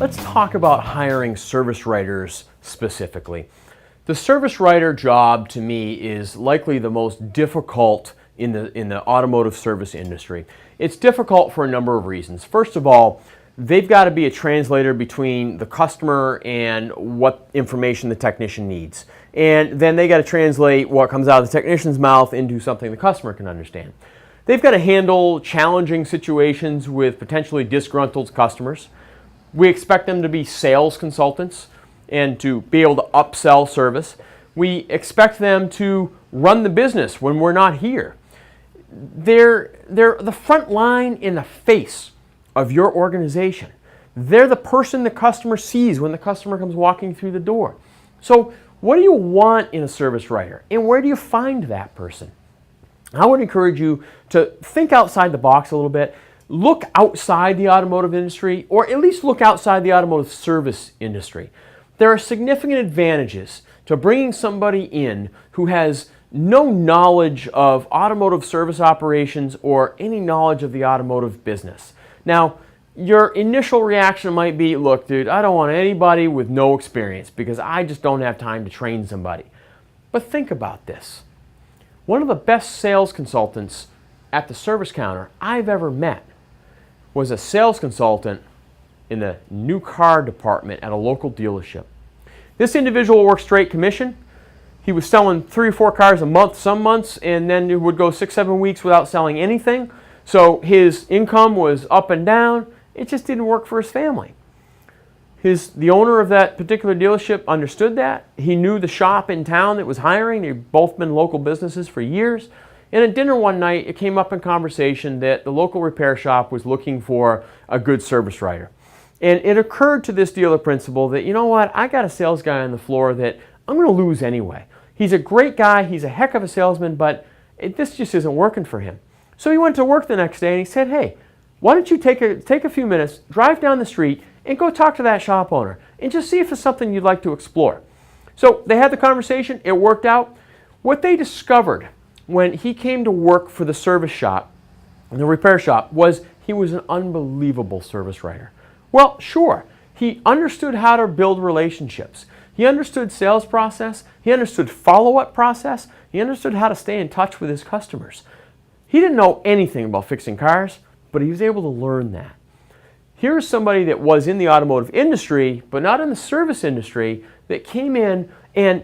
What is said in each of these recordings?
let's talk about hiring service writers specifically. The service writer job to me is likely the most difficult in the automotive service industry. It's difficult for a number of reasons. First of all, they've got to be a translator between the customer and what information the technician needs. And then they got to translate what comes out of the technician's mouth into something the customer can understand. They've got to handle challenging situations with potentially disgruntled customers. We expect them to be sales consultants and to be able to upsell service. We expect them to run the business when we're not here. They're the front line in the face of your organization. They're the person the customer sees when the customer comes walking through the door. So what do you want in a service writer, and where do you find that person? I would encourage you to think outside the box a little bit. Look outside the automotive industry, or at least look outside the automotive service industry. There are significant advantages to bringing somebody in who has no knowledge of automotive service operations or any knowledge of the automotive business. Now, your initial reaction might be, look, dude, I don't want anybody with no experience because I just don't have time to train somebody. But think about this. One of the best sales consultants at the service counter I've ever met was a sales consultant in the new car department at a local dealership. This individual worked straight commission. He was selling 3 or 4 cars a month some months, and then it would go 6-7 weeks without selling anything. So his income was up and down. It just didn't work for his family. The owner of that particular dealership understood that. He knew the shop in town that was hiring. They'd both been local businesses for years. And at dinner one night, it came up in conversation that the local repair shop was looking for a good service writer. And it occurred to this dealer principal that, you know what, I got a sales guy on the floor that I'm going to lose anyway. He's a great guy, he's a heck of a salesman, but this just isn't working for him. So he went to work the next day and he said, hey, why don't you take a few minutes, drive down the street, and go talk to that shop owner and just see if it's something you'd like to explore. So they had the conversation, it worked out. What they discovered when he came to work for the service shop, the repair shop, was he was an unbelievable service writer. Well, sure, he understood how to build relationships. He understood sales process, he understood follow-up process, he understood how to stay in touch with his customers. He didn't know anything about fixing cars, but he was able to learn that. Here's somebody that was in the automotive industry, but not in the service industry, that came in and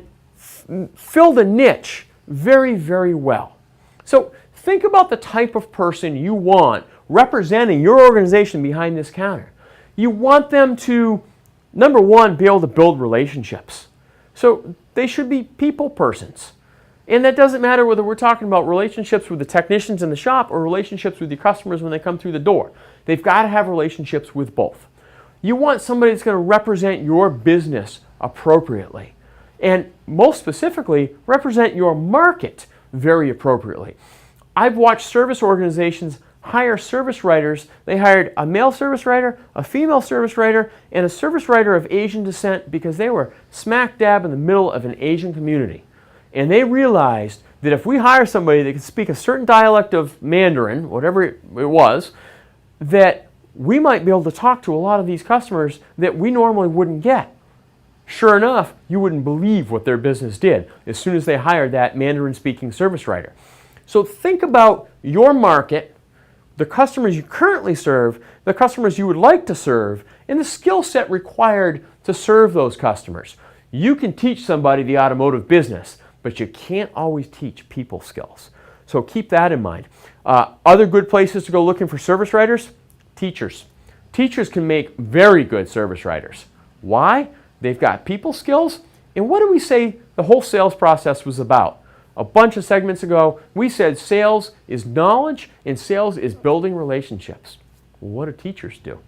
filled a niche very, very well. So think about the type of person you want representing your organization behind this counter. You want them to, number one, be able to build relationships. So they should be people persons. And that doesn't matter whether we're talking about relationships with the technicians in the shop or relationships with your customers when they come through the door. They've got to have relationships with both. You want somebody that's going to represent your business appropriately. And most specifically, represent your market very appropriately. I've watched service organizations hire service writers. They hired a male service writer, a female service writer, and a service writer of Asian descent because they were smack dab in the middle of an Asian community. And they realized that if we hire somebody that can speak a certain dialect of Mandarin, whatever it was, that we might be able to talk to a lot of these customers that we normally wouldn't get. Sure enough, you wouldn't believe what their business did as soon as they hired that Mandarin-speaking service writer. So think about your market, the customers you currently serve, the customers you would like to serve, and the skill set required to serve those customers. You can teach somebody the automotive business, but you can't always teach people skills. So keep that in mind. Other good places to go looking for service writers? Teachers. Teachers can make very good service writers. Why? They've got people skills. And what do we say the whole sales process was about? A bunch of segments ago, we said sales is knowledge and sales is building relationships. What do teachers do?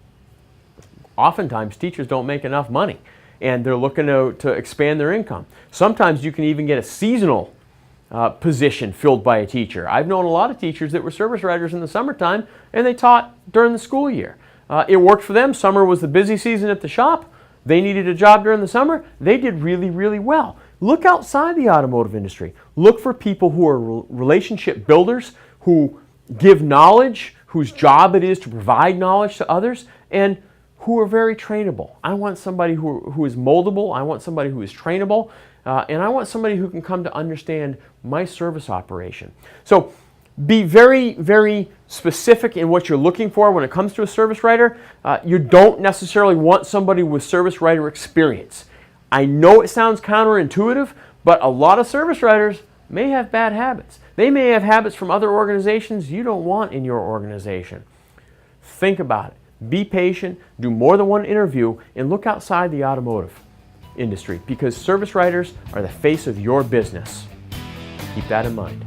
Oftentimes, teachers don't make enough money and they're looking to expand their income. Sometimes you can even get a seasonal position filled by a teacher. I've known a lot of teachers that were service writers in the summertime and they taught during the school year. It worked for them. Summer was the busy season at the shop. They needed a job during the summer. They did really, really well. Look outside the automotive industry. Look for people who are relationship builders, who give knowledge, whose job it is to provide knowledge to others, and who are very trainable. I want somebody who is moldable. I want somebody who is trainable. And I want somebody who can come to understand my service operation. So be very, very specific in what you're looking for when it comes to a service writer. You don't necessarily want somebody with service writer experience. I know it sounds counterintuitive, but a lot of service writers may have bad habits. They may have habits from other organizations you don't want in your organization. Think about it. Be patient, do more than one interview, and look outside the automotive industry because service writers are the face of your business. Keep that in mind.